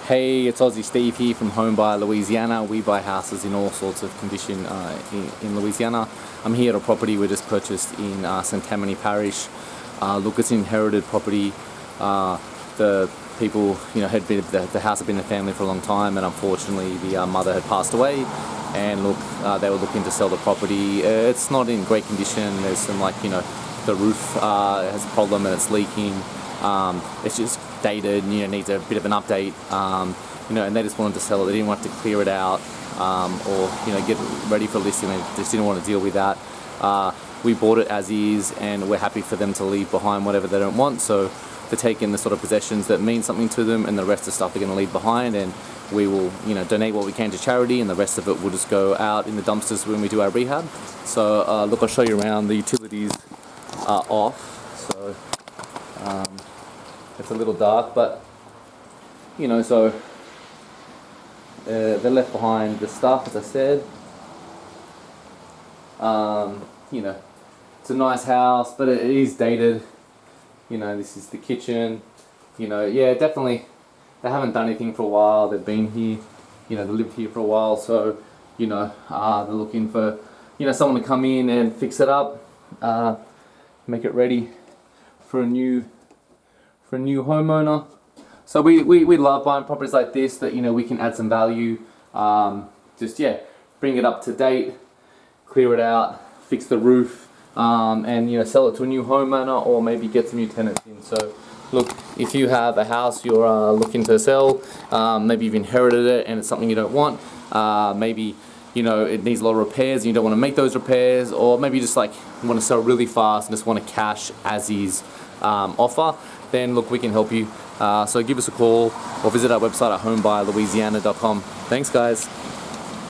Hey, it's Aussie Steve here from Home Buyer Louisiana. We buy houses in all sorts of condition in Louisiana. I'm here at a property we just purchased in Tammany Parish. Look, it's inherited property. The people, had been the house had been in the family for a long time, and unfortunately the mother had passed away. And look, they were looking to sell the property. It's not in great condition. There's some the roof has a problem and it's leaking. It's just dated, needs a bit of an update, and they just wanted to sell it. They didn't want to clear it out or get it ready for listing. They just didn't want to deal with that. We bought it as is, and we're happy for them to leave behind whatever they don't want. So they're taking the sort of possessions that mean something to them, and the rest of the stuff they're going to leave behind, and we will donate what we can to charity, and the rest of it will just go out in the dumpsters when we do our rehab. So look, I'll show you around. The utilities are off, so it's a little dark, but so they left behind the stuff, as I said. It's a nice house, but it is dated. This is the kitchen. Yeah, definitely. They haven't done anything for a while. They've been here. They lived here for a while, so they're looking for someone to come in and fix it up, make it ready for a new homeowner. So we love buying properties like this that we can add some value. Bring it up to date, clear it out, fix the roof, and sell it to a new homeowner, or maybe get some new tenants in. So look, if you have a house you're looking to sell, maybe you've inherited it and it's something you don't want, maybe it needs a lot of repairs and you don't want to make those repairs, or maybe you just want to sell really fast and just want a cash as is offer, then look, we can help you. So give us a call or visit our website at homebuyerlouisiana.com. Thanks guys.